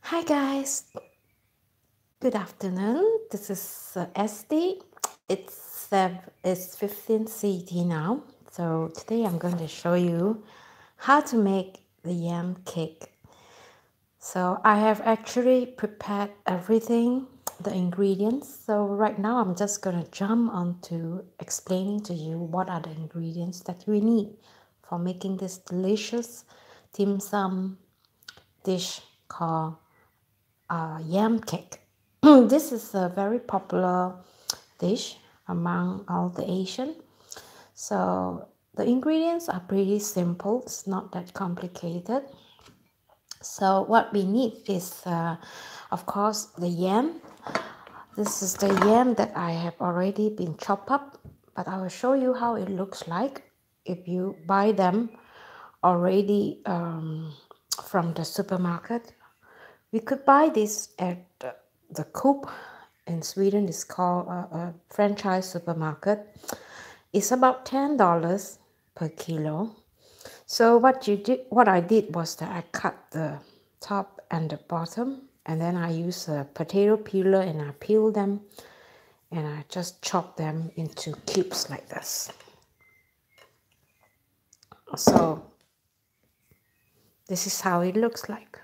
Hi guys, good afternoon. This is SD. It's 15 CT now. So today I'm going to show you how to make the yam cake. So I have actually prepared everything, the ingredients. So right now I'm just going to jump onto explaining to you what are the ingredients that we need for making this delicious dim sum dish called yam cake. This is a very popular dish among all the Asian. So the ingredients are pretty simple. It's not that complicated. So what we need is, of course, the yam. This is the yam that I have already been chopped up, but I will show you how it looks like if you buy them already from the supermarket. We could buy this at the Coop in Sweden. It's called a franchise supermarket. It's about $10 per kilo. So what I did was that I cut the top and the bottom, and then I use a potato peeler and I peel them, and I just chop them into cubes like this. So this is how it looks like.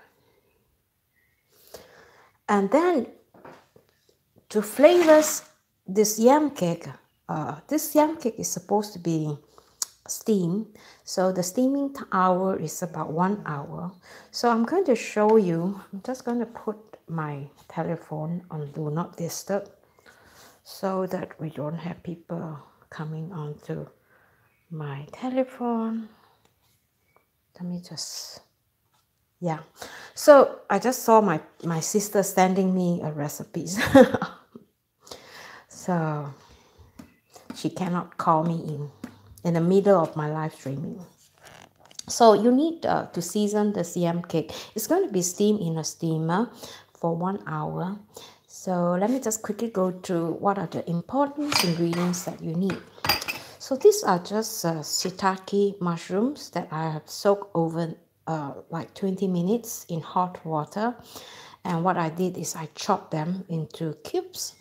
And then to flavor this yam cake is supposed to be steamed, so the steaming hour is about 1 hour. So I'm going to show you. I'm just going to put my telephone on do not disturb so that we don't have people coming onto my telephone. Let me just, yeah. So I just saw my sister sending me a recipe. So she cannot call me in the middle of my live streaming. So you need to season this yam cake. It's going to be steamed in a steamer for 1 hour. So let me just quickly go through what are the important ingredients that you need. So these are just shiitake mushrooms that I have soaked over like 20 minutes in hot water. And what I did is I chopped them into cubes.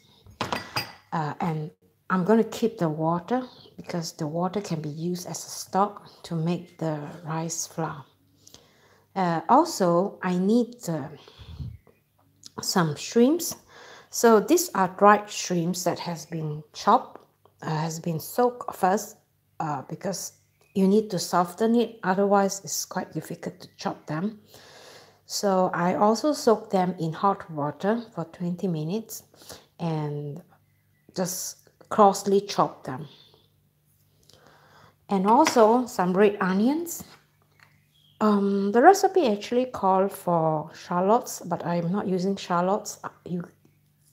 And I'm going to keep the water because the water can be used as a stock to make the rice flour. Also, I need some shrimps. So these are dried shrimps that has been chopped, has been soaked first because you need to soften it. Otherwise, it's quite difficult to chop them. So I also soak them in hot water for 20 minutes and just coarsely chop them. And also some red onions. The recipe actually called for shallots, but I'm not using shallots.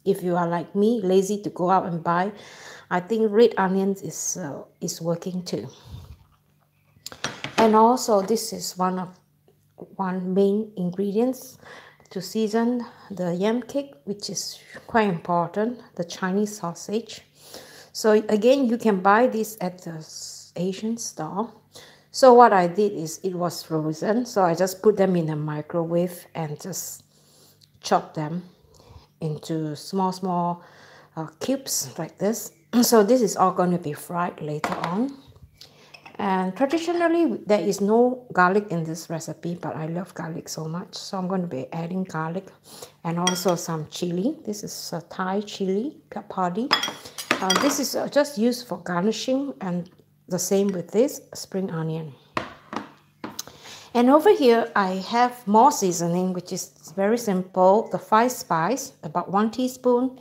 If you are like me, lazy to go out and buy, I think red onions is working too. And also this is one main ingredients to season the yam cake, which is quite important, the Chinese sausage. So again, you can buy this at the Asian store. So what I did is it was frozen, so I just put them in the microwave and just chop them into small cubes like this. So this is all going to be fried later on. And traditionally there is no garlic in this recipe, but I love garlic so much, so I'm going to be adding garlic and also some chili. This is a Thai chili powder. This is just used for garnishing, and the same with this spring onion. And over here I have more seasoning, which is very simple. The 5 spice, about 1 teaspoon,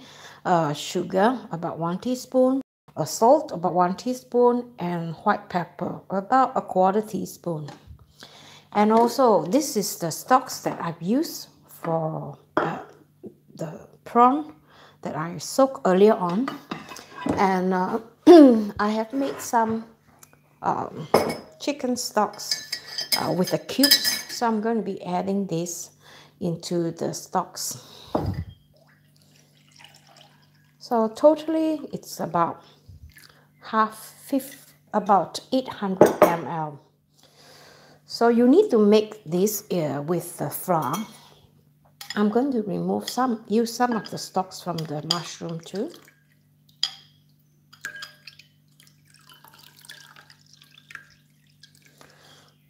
sugar, about 1 teaspoon, salt, about 1 teaspoon, and white pepper, about 1/4 teaspoon. And also this is the stocks that I've used for the prawn that I soaked earlier on. And I have made some chicken stocks with the cubes, so I'm going to be adding this into the stocks. So totally it's about about 800 ml. So you need to make this with the flour. I'm going to use some of the stalks from the mushroom too.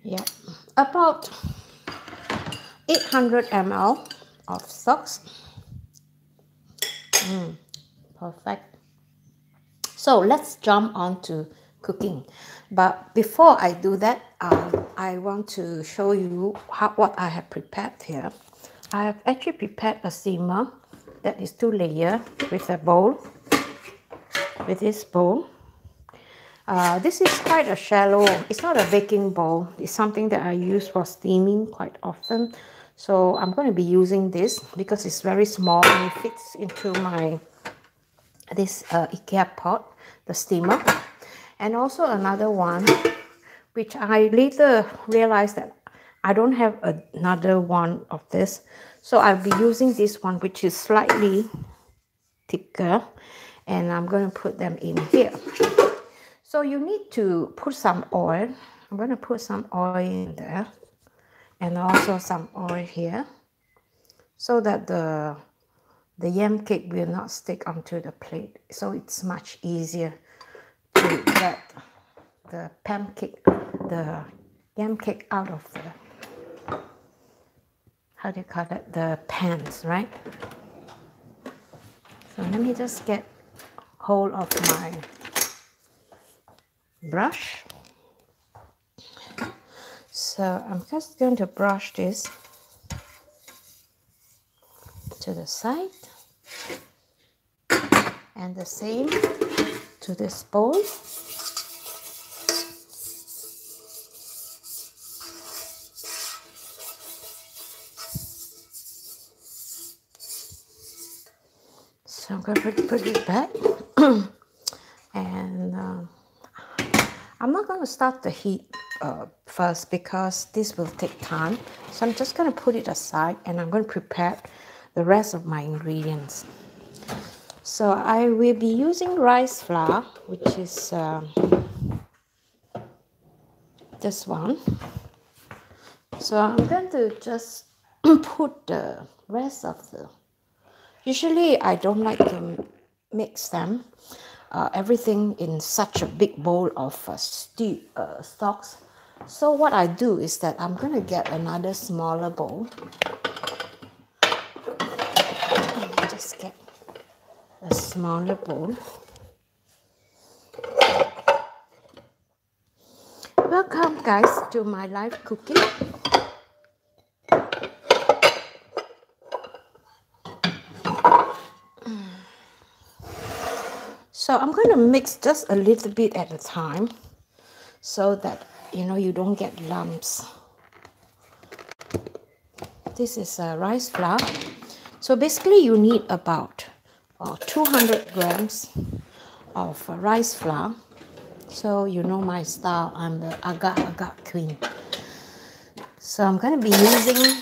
Yeah, about 800 ml of stalks. Perfect. So let's jump on to cooking. But before I do that, I want to show you what I have prepared here. I have actually prepared a steamer that is 2-layer with a bowl, with this bowl. This is quite a shallow, it's not a baking bowl, it's something that I use for steaming quite often. So I'm going to be using this because it's very small and it fits into this IKEA pot, the steamer. And also another one, which I later realized that I don't have another one of this. So I'll be using this one, which is slightly thicker, and I'm going to put them in here. So you need to put some oil. I'm going to put some oil in there and also some oil here so that the yam cake will not stick onto the plate. So it's much easier to get the yam cake out of the, how do you call it, the pans, right? So let me just get hold of my brush. So I'm just going to brush this to the side and the same to this bowl. So I'm going to put it back and I'm not going to start the heat first because this will take time. So I'm just going to put it aside and I'm going to prepare the rest of my ingredients. So I will be using rice flour, which is this one. So I'm going to just put the rest of the, usually I don't like to mix them, everything in such a big bowl of stalks. So what I do is that I'm going to get another smaller bowl. Just get a smaller bowl. Welcome guys to my live cooking. So I'm going to mix just a little bit at a time so that you don't get lumps. This is rice flour. So basically you need about 200 grams of rice flour. So you know my style, I'm the agar-agar queen. So I'm going to be using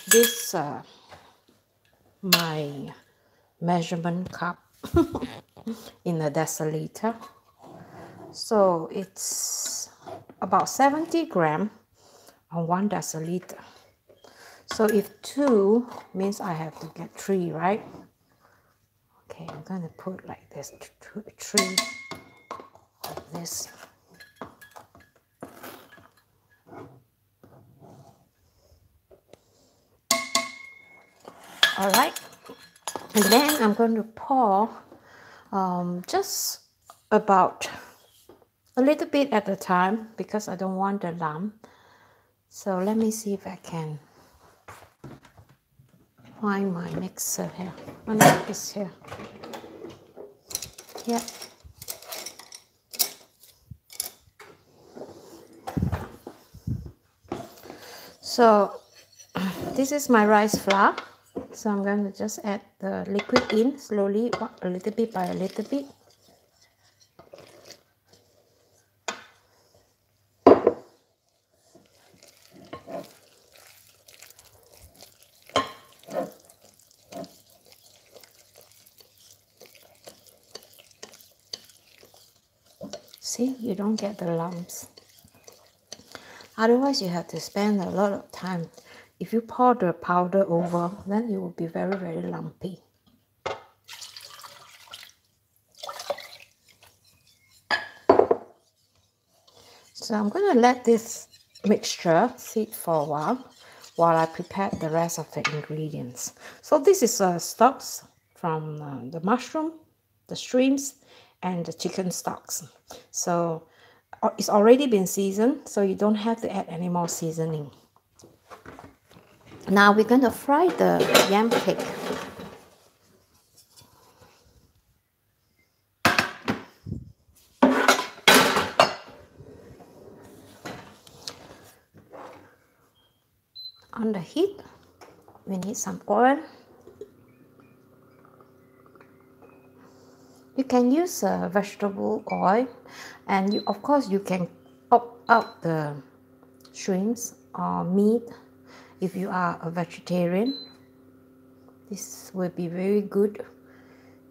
this, my measurement cup in a deciliter. So it's about 70 grams on 1 deciliter. So if 2 means I have to get 3, right? Okay, I'm going to put like this, 3 like this. All right, and then I'm going to pour just about a little bit at a time because I don't want the lump. So let me see if I can find my mixer here. Oh no, it's here. Yeah. So this is my rice flour. So I'm going to just add the liquid in slowly, a little bit by a little bit. See, you don't get the lumps. Otherwise, you have to spend a lot of time if you pour the powder over, then it will be very, very lumpy. So I'm going to let this mixture sit for a while I prepare the rest of the ingredients. So this is stocks from the mushroom, the shrimps, and the chicken stocks. So it's already been seasoned, so you don't have to add any more seasoning. Now we're going to fry the yam cake. On the heat, we need some oil. You can use vegetable oil, and of course you can opt out the shrimps or meat if you are a vegetarian. This will be very good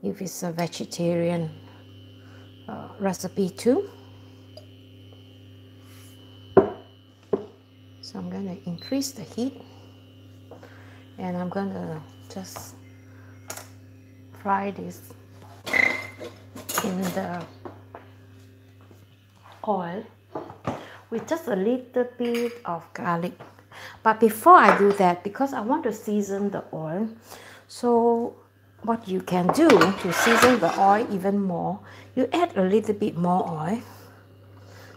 if it's a vegetarian recipe too. So I'm going to increase the heat, and I'm going to just fry this in the oil with just a little bit of garlic. But before I do that, because I want to season the oil, so what you can do to season the oil even more, you add a little bit more oil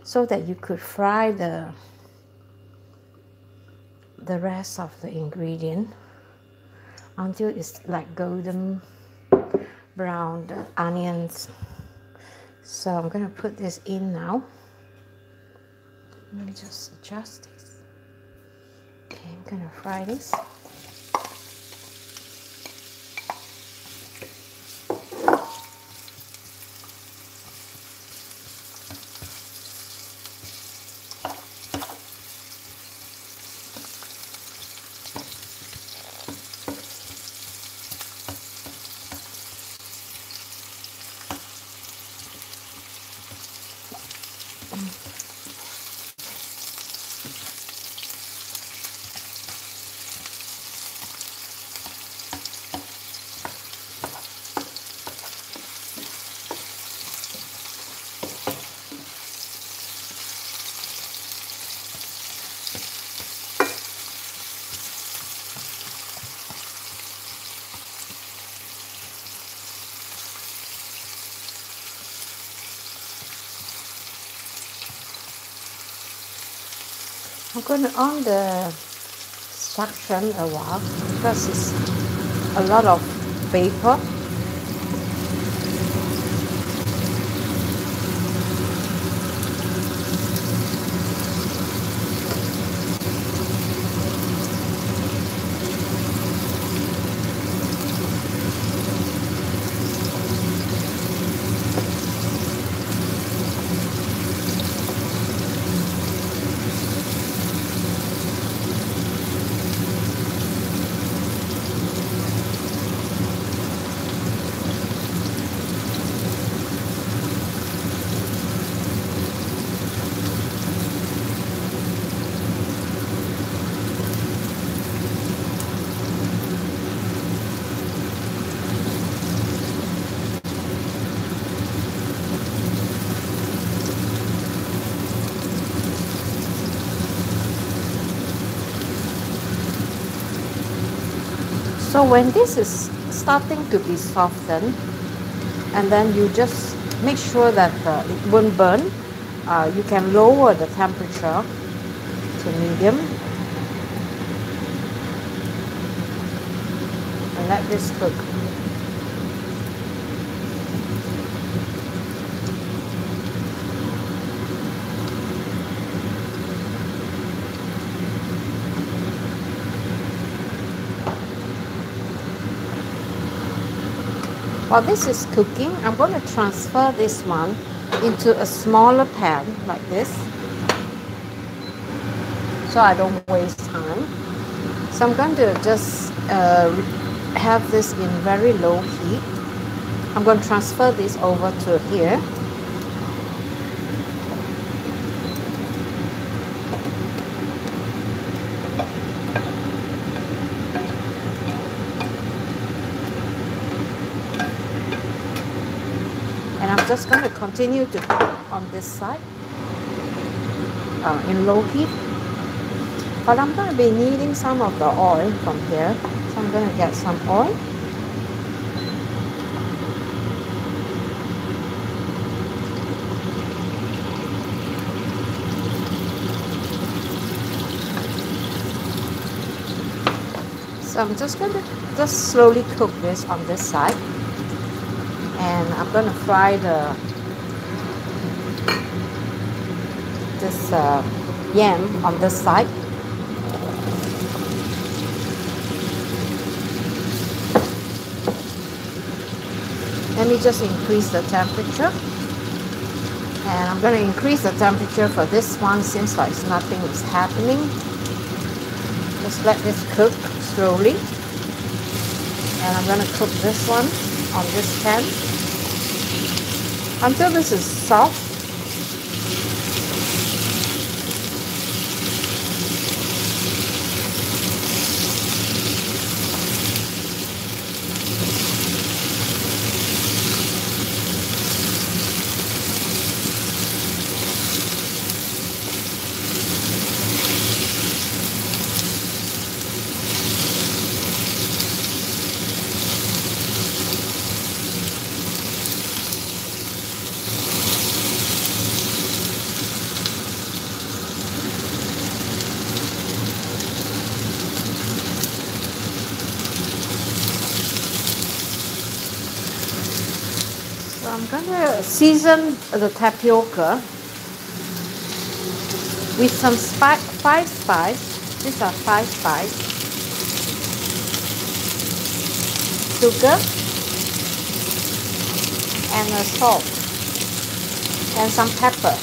so that you could fry the rest of the ingredient until it's like golden brown, the onions. So I'm going to put this in now. Let me just adjust this. Okay, I'm going to fry this. I'm going to on the suction a while because it's a lot of vapor. So when this is starting to be softened, and then you just make sure that it won't burn, you can lower the temperature to medium and let this cook. While this is cooking, I'm going to transfer this one into a smaller pan like this, so I don't waste time. So I'm going to just have this in very low heat. I'm going to transfer this over to here. just going to continue to cook on this side in low heat. But I'm going to be needing some of the oil from here. So I'm going to get some oil. So I'm just going to slowly cook this on this side. And I'm going to fry this yam on this side. Let me just increase the temperature. And I'm going to increase the temperature for this one since like nothing is happening. Just let this cook slowly. And I'm going to cook this one on this pan until this is soft. I'm going to season the tapioca with some 5 spices. These are 5 spices. Sugar and salt and some pepper.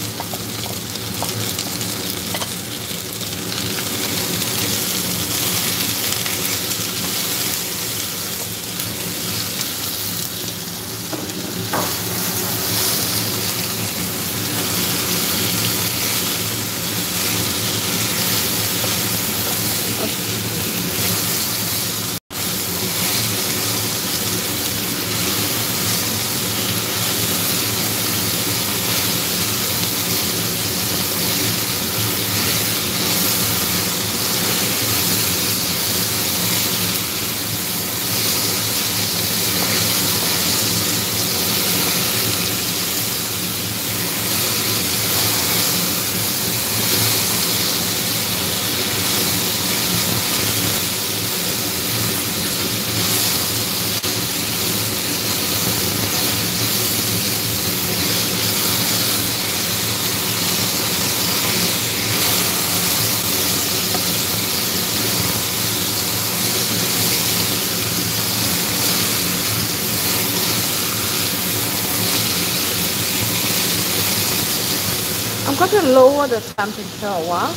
I'm going to lower the temperature a while,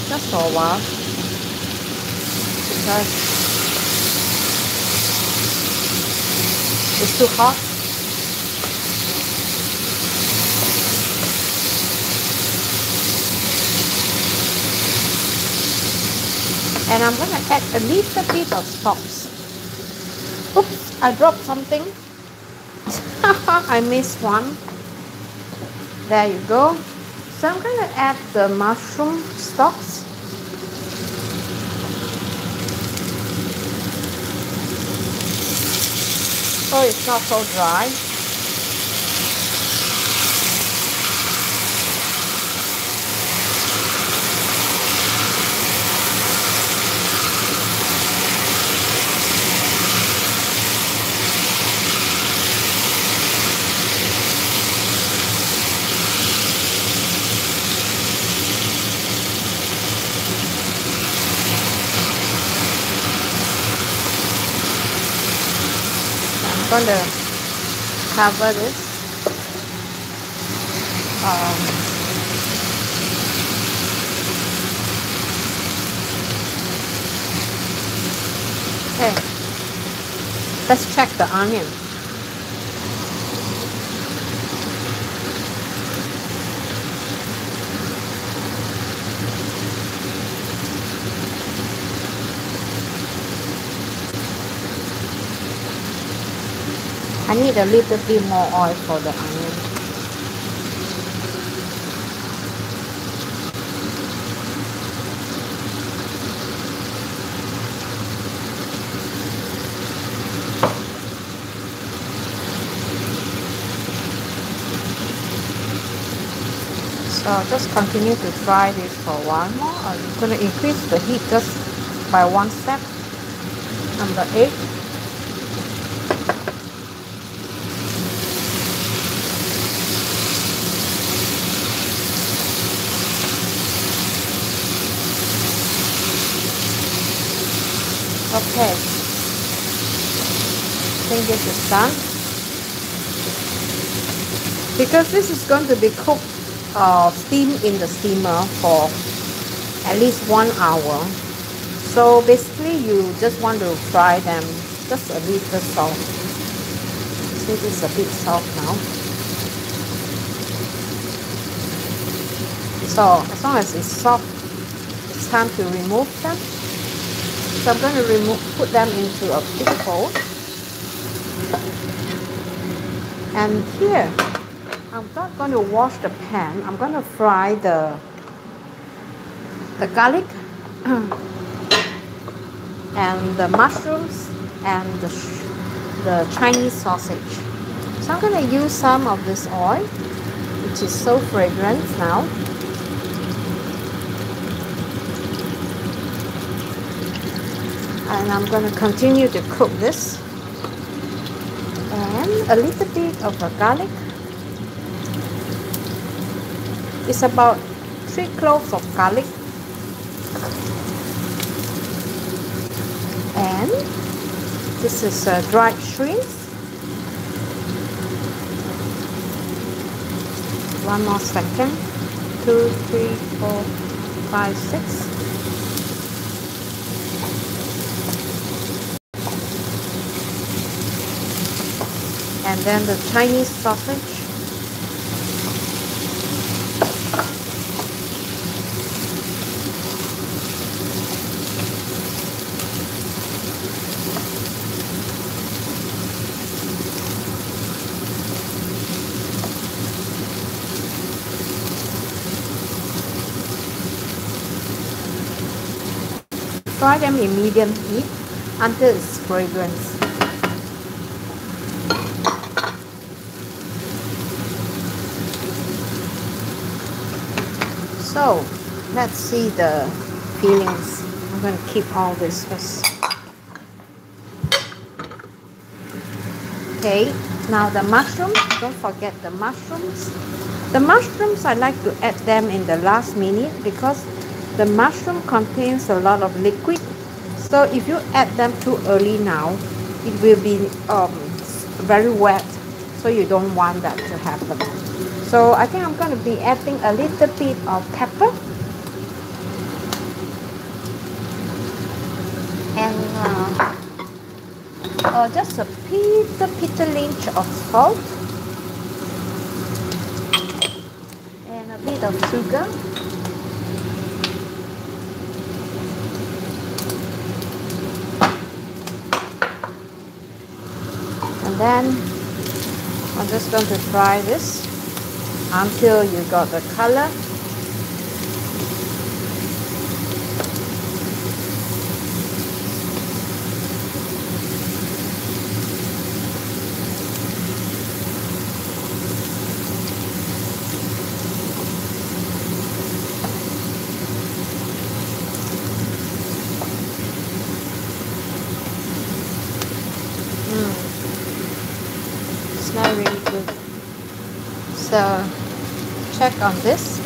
just for a while, because it's too hot. And I'm going to add a little bit of salt. Oops, I dropped something. I missed one. There you go. So I'm going to add the mushroom stalks. So it's not so dry. I'm going to cover this. Okay, let's check the onion. I need a little bit more oil for the onion. Just continue to fry this for a while more. I'm going to increase the heat just by 1 step. Number 8. Okay, I think this is done. Because this is going to be cooked, steamed in the steamer for at least 1 hour. So basically you just want to fry them just a little soft. See, this is a bit soft now. So as long as it's soft, it's time to remove them. So I'm going to put them into a big bowl. And here, I'm not going to wash the pan. I'm going to fry the garlic and the mushrooms and the Chinese sausage. So I'm going to use some of this oil, which is so fragrant now. And I'm going to continue to cook this. And a little bit of the garlic. It's about 3 cloves of garlic. And this is dried shrimps. 1 more second. 2, 3, 4, 5, 6. And then the Chinese sausage. Fry them in medium heat until it's fragrant. So let's see the fillings. I'm going to keep all this first. Okay, now the mushrooms. Don't forget the mushrooms. The mushrooms, I like to add them in the last minute because the mushroom contains a lot of liquid. So if you add them too early now, it will be very wet. So you don't want that to happen. So I think I'm going to be adding a little bit of pepper and just a pinch of salt and a bit of sugar. And then I'm just going to fry this until you got the color. Smells really good. So check on this.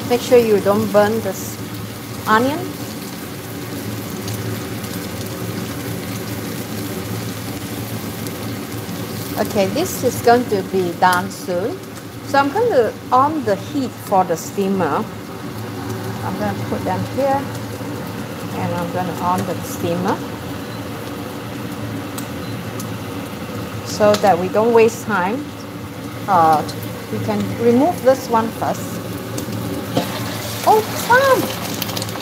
Make sure you don't burn this onion. Okay, this is going to be done soon. So I'm going to on the heat for the steamer. I'm going to put them here and I'm going to on the steamer so that we don't waste time. We can remove this one first. Oh, Sam!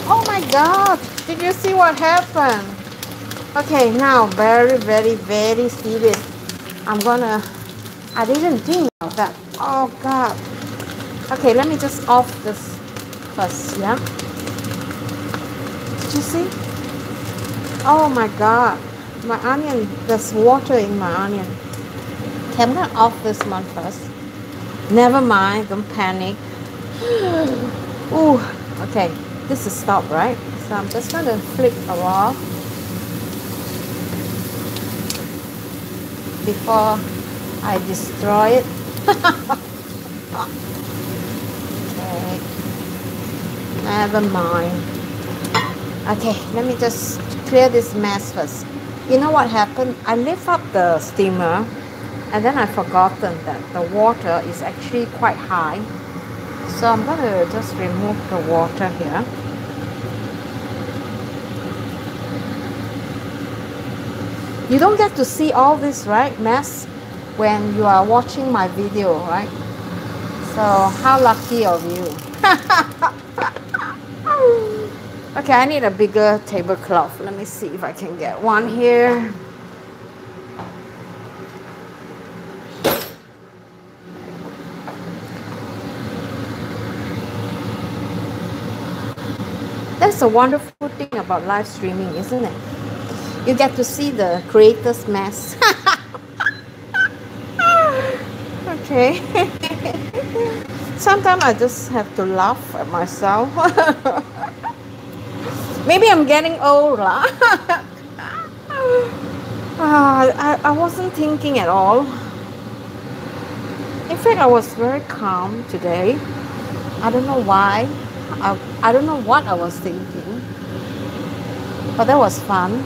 Oh my God! Did you see what happened? Okay, now very serious. I didn't think of that. Oh God. Okay, let me just off this first, yeah? Did you see? Oh my God. My onion, there's water in my onion. Okay, I'm gonna off this one first. Never mind, don't panic. Ooh, okay, this is stop, right? So I'm just going to flip a while before I destroy it. Okay, never mind. Okay, let me just clear this mess first. You know what happened? I lift up the steamer and then I forgotten that the water is actually quite high. So I'm going to just remove the water here. You don't get to see all this, right, mess, when you are watching my video, right? So how lucky of you. Okay, I need a bigger tablecloth. Let me see if I can get one here. That's a wonderful thing about live streaming, isn't it? You get to see the creator's mess. Okay. Sometimes I just have to laugh at myself. Maybe I'm getting old. I wasn't thinking at all. In fact, I was very calm today. I don't know why. I don't know what I was thinking. But that was fun.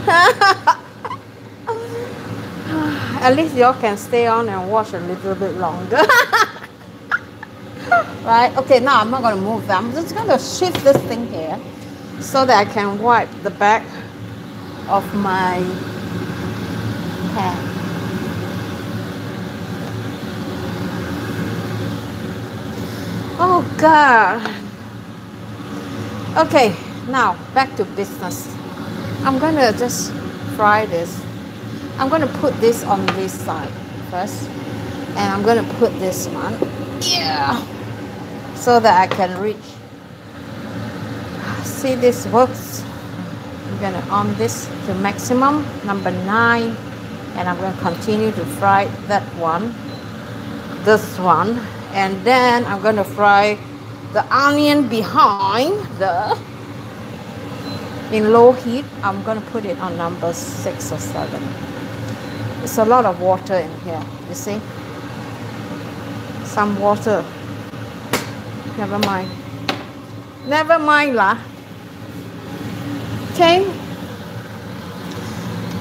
At least y'all can stay on and watch a little bit longer. Right? Okay, now I'm not going to move that. I'm just going to shift this thing here so that I can wipe the back of my pan. Oh God. Okay, now back to business. I'm going to just fry this. I'm going to put this on this side first. And I'm going to put this one, yeah, so that I can reach. See, this works. I'm going to on this to maximum, number 9. And I'm going to continue to fry that one, this one. And then I'm going to fry the onion behind in low heat. I'm going to put it on number 6 or 7. There's a lot of water in here, you see? Some water. Never mind. Never mind lah. Okay?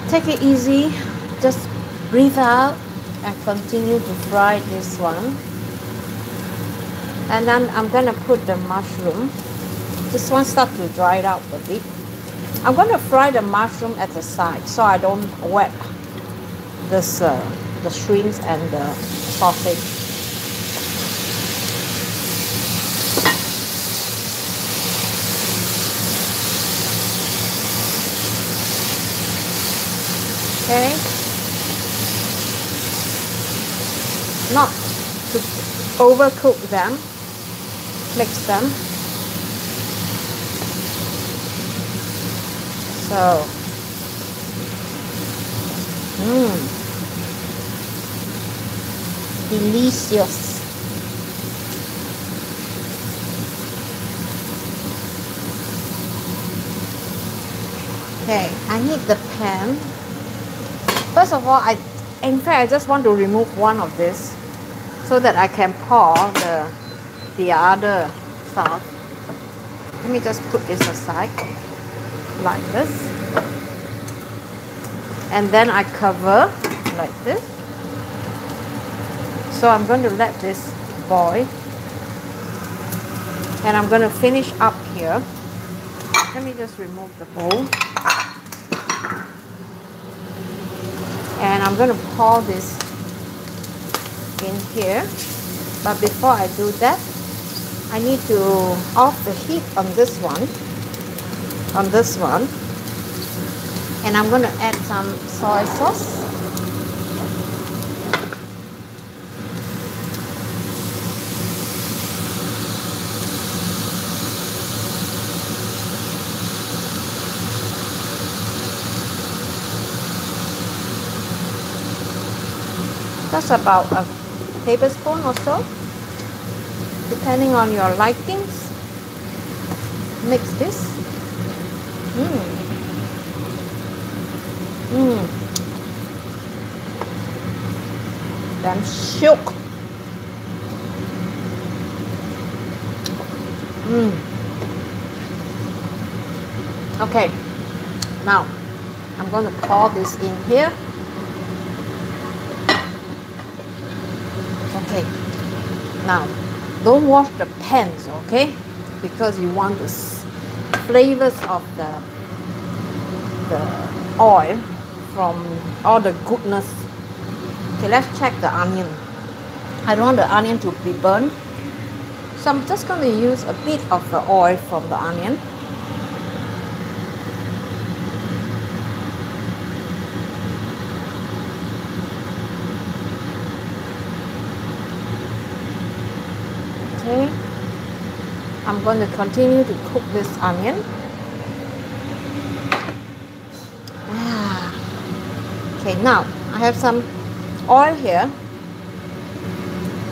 Take it easy. Just breathe out and continue to fry this one. And then I'm going to put the mushroom. This one starts to dry out a bit. I'm going to fry the mushroom at the side so I don't wet this, the shrimps and the sausage. Okay. Not to overcook them. Mix them. So, delicious. Okay, I need the pan. First of all, in fact, I just want to remove one of this so that I can pour the other sauce. Let me just put this aside like this. And then I cover like this. So I'm going to let this boil. And I'm going to finish up here. Let me just remove the bowl. And I'm going to pour this in here. But before I do that, I need to off the heat on this one. And I'm going to add some soy sauce. That's about a tablespoon or so. depending on your likings. Mix this. Then shook. Okay, now I'm going to pour this in here. Okay, now don't wash the pans, okay, because you want the flavors of the oil from all the goodness. Okay, let's check the onion. I don't want the onion to be burned, so I'm just going to use a bit of the oil from the onion. Okay, I'm going to continue to cook this onion. Okay, now I have some oil here,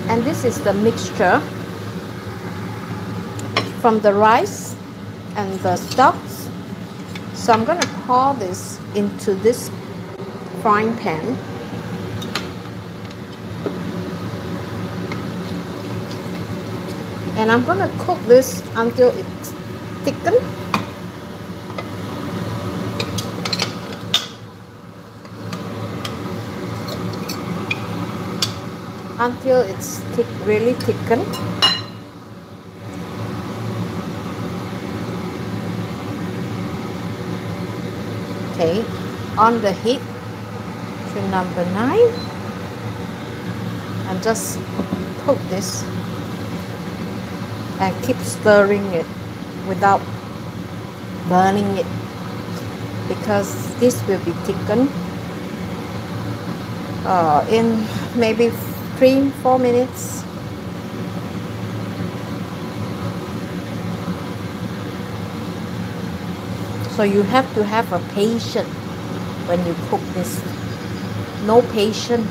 and this is the mixture from the rice and the stocks. So I'm going to pour this into this frying pan. And I'm going to cook this until it's thickened. Until it's really thickened. Okay, on the heat to number 9, and just cook this and keep stirring it without burning it, because this will be thickened in maybe 3-4 minutes. So you have to have a patience when you cook this. No patience.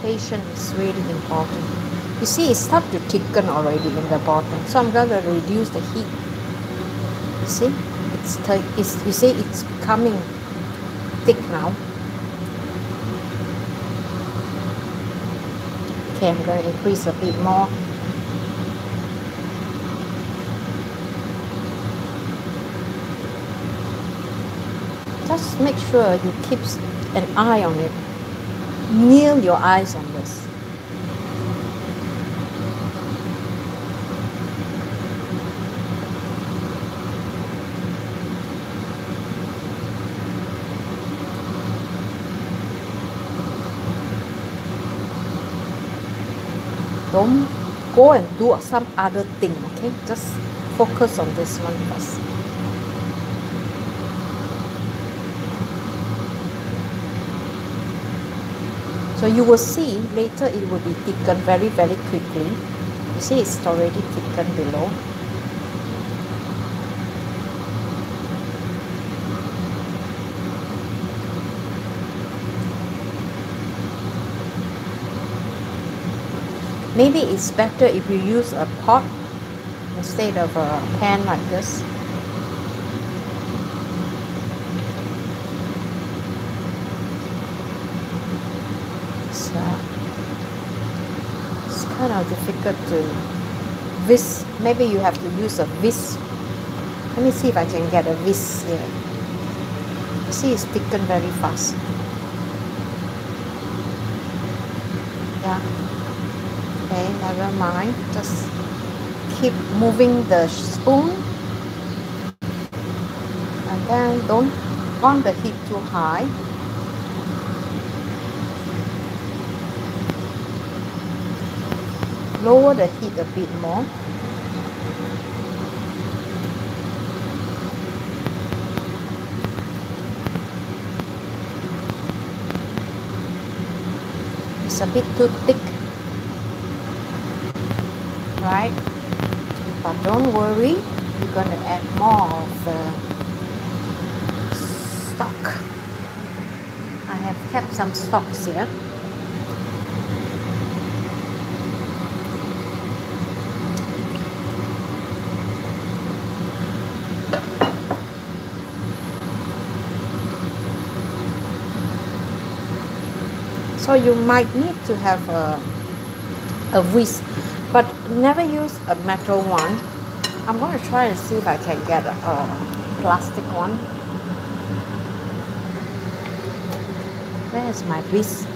Patience is really important. You see, it starts to thicken already in the bottom. So I'm going to reduce the heat. You see? You see, it's becoming thick now. Okay, I'm going to increase a bit more. Just make sure you keep an eye on it. Kneel your eyes on this. Don't go and do some other thing, okay? Just focus on this one first. So you will see later it will be thickened very, very quickly. You see, it's already thickened below. Maybe it's better if you use a pot instead of a pan like this. It's kind of difficult to whisk. Maybe you have to use a whisk. Let me see if I can get a whisk here. You see, it's thickened very fast. Yeah. Okay, never mind. Just keep moving the spoon, and then don't on the heat too high. Lower the heat a bit more. It's a bit too thick, right? But don't worry, you're going to add more of the stock. I have kept some stocks here. So you might need to have a whisk, but never use a metal one. I'm going to try and see if I can get a plastic one. Where's my whisk?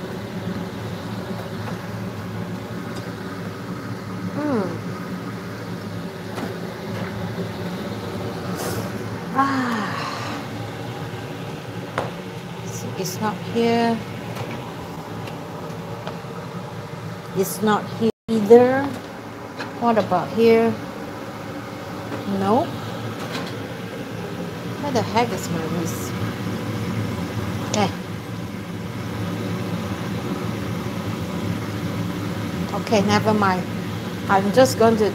See, it's not here. It's not here either. What about here? No. Where the heck is my whisk? Eh. Okay, never mind. I'm just going to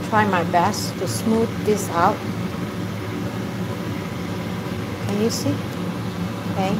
try my best to smooth this out. Can you see? Okay.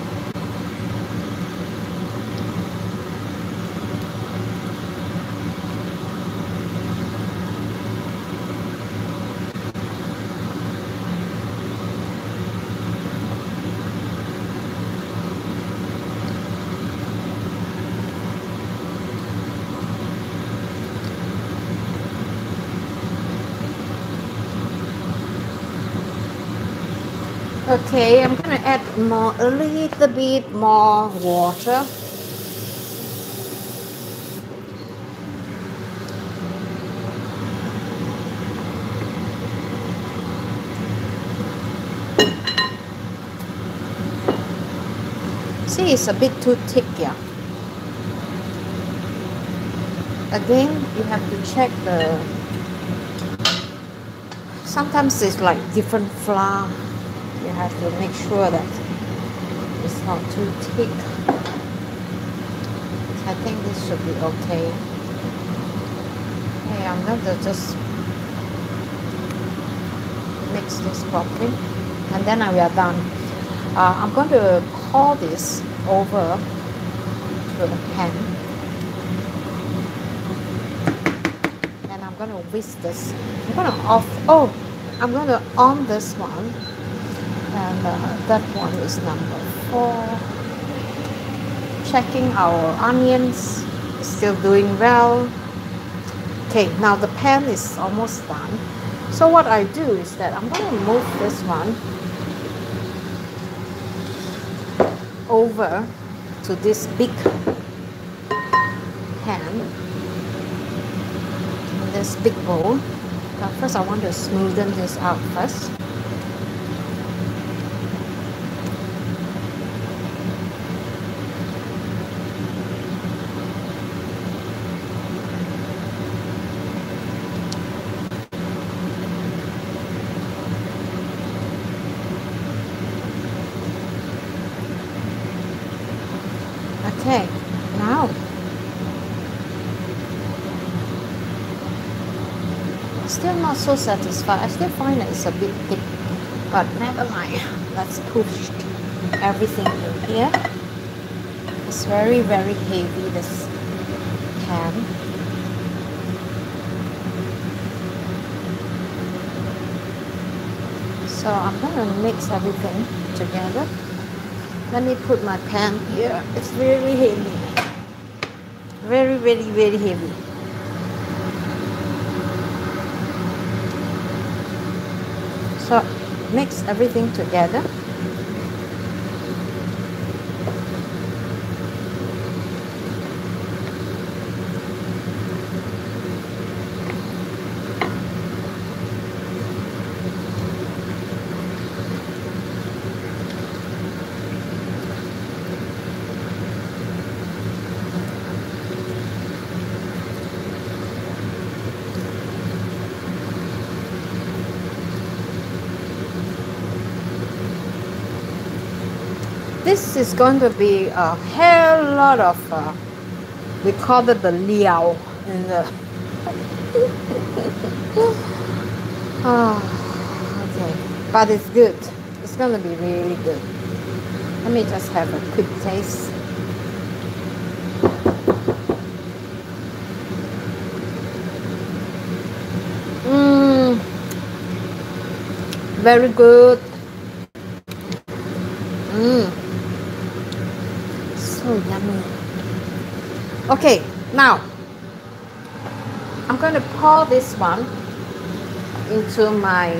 Okay, I'm going to add a little bit more water. See, it's a bit too thick, yeah. Again, you have to check sometimes it's like different flour. You have to make sure that it's not too thick. I think this should be okay. Okay, I'm going to just mix this properly, and then we are done. I'm going to pour this over to the pan, and I'm going to whisk this. I'm going to on this one. And that one is number 4. Checking our onions, still doing well. Okay, now the pan is almost done. So what I do is that I'm going to move this one over to this big pan, in this big bowl. Now first I want to smoothen this out first. Okay, now still not so satisfied. I still find that it's a bit thick, but never mind. Let's push everything in here. It's very, very heavy, this pan. So I'm going to mix everything together. Let me put my pan here. It's very heavy. Very, very, very heavy. So mix everything together. This is going to be a hell lot of, we call it the liao in the, okay, but it's good. It's going to be really good. Let me just have a quick taste. Very good. So yummy. Okay, now I'm going to pour this one into my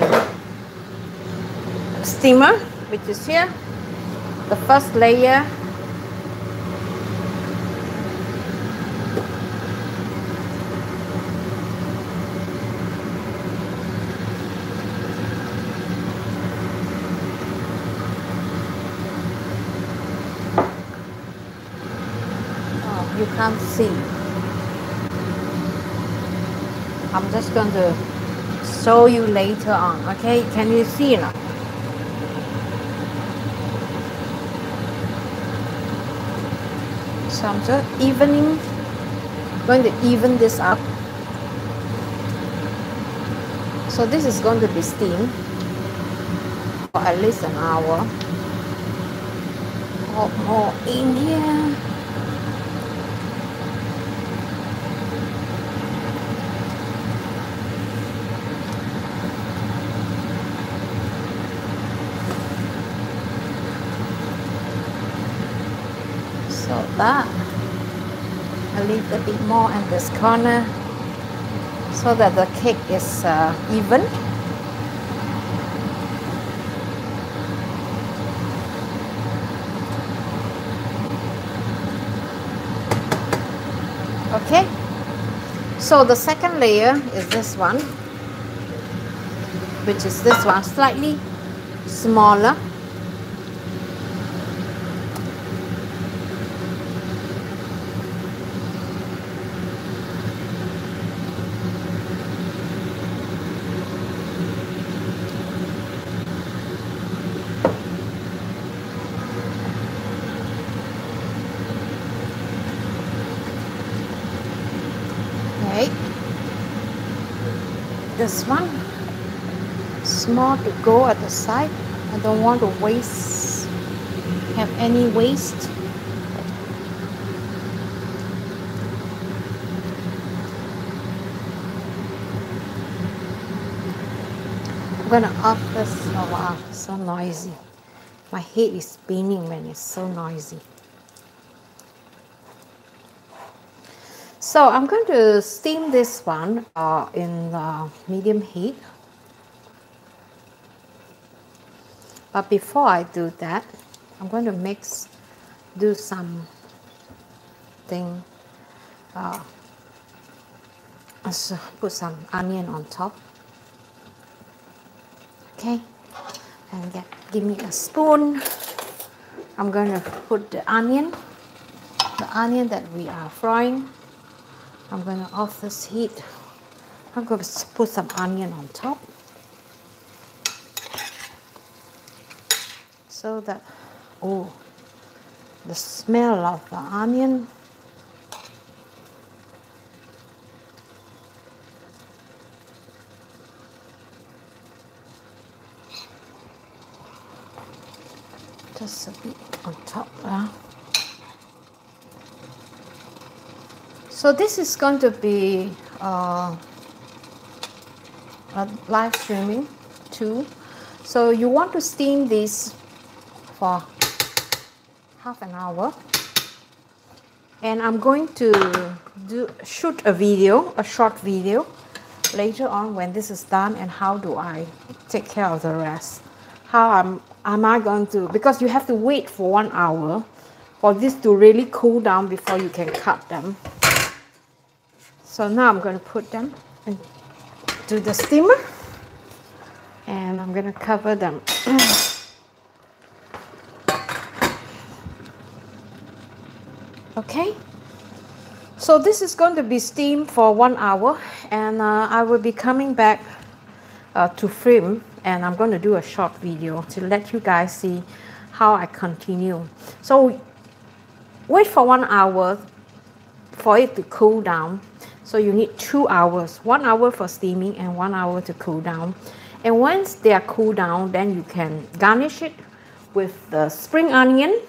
steamer, which is here. The first layer. You can't see. I'm just going to show you later on. Okay, can you see now? So I'm just going to even this up. So this is going to be steamed for at least an hour or more in here. So that a little bit more in this corner so that the cake is even. Okay, so the second layer is this one, which is this one, slightly smaller. This one, small to go at the side. I don't want to have any waste. I'm gonna off this. Oh wow, so noisy. My head is spinning when it's so noisy. So I'm going to steam this one in medium heat. But before I do that, I'm going to do something. Put some onion on top. Okay, and give me a spoon. I'm going to put the onion that we are frying. I'm going to off this heat. I'm going to put some onion on top so that, oh, the smell of the onion. Just a bit on top there. So this is going to be a live streaming too. So you want to steam this for half an hour. And I'm going to shoot a short video later on when this is done, and how do I take care of the rest. How am I going to, because you have to wait for 1 hour for this to really cool down before you can cut them. So now I'm going to put them into the steamer, and I'm going to cover them. Okay, so this is going to be steamed for 1 hour, and I will be coming back to film, and I'm going to do a short video to let you guys see how I continue. So wait for 1 hour for it to cool down. So you need 2 hours, 1 hour for steaming and 1 hour to cool down. And once they are cooled down, then you can garnish it with the spring onion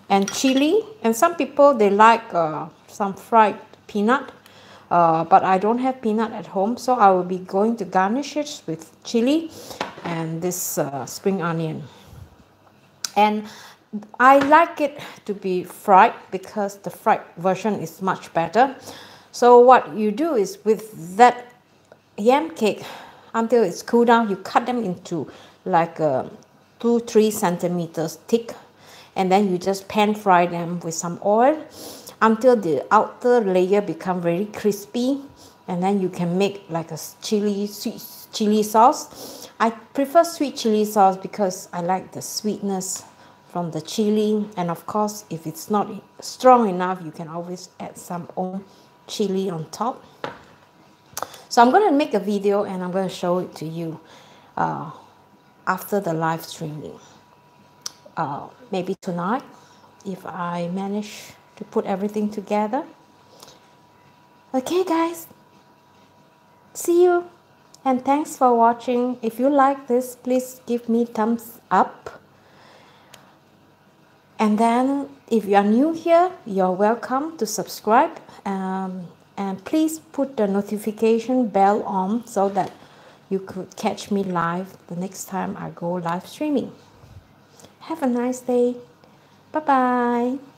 and chili, and some people they like some fried peanut, but I don't have peanut at home, so I will be going to garnish it with chili and this spring onion. And I like it to be fried because the fried version is much better. So what you do is with that yam cake, until it's cooled down, you cut them into like 2-3 centimeters thick, and then you just pan fry them with some oil until the outer layer become very crispy, and then you can make like a sweet chili sauce. I prefer sweet chili sauce because I like the sweetness from the chili, and of course if it's not strong enough, you can always add some own chili on top. So I'm going to make a video and I'm going to show it to you after the live streaming. Maybe tonight, if I manage to put everything together. Okay guys, see you, and thanks for watching. If you like this, please give me thumbs up. And then if you are new here, you're welcome to subscribe, and please put the notification bell on so that you could catch me live the next time I go live streaming. Have a nice day. Bye bye.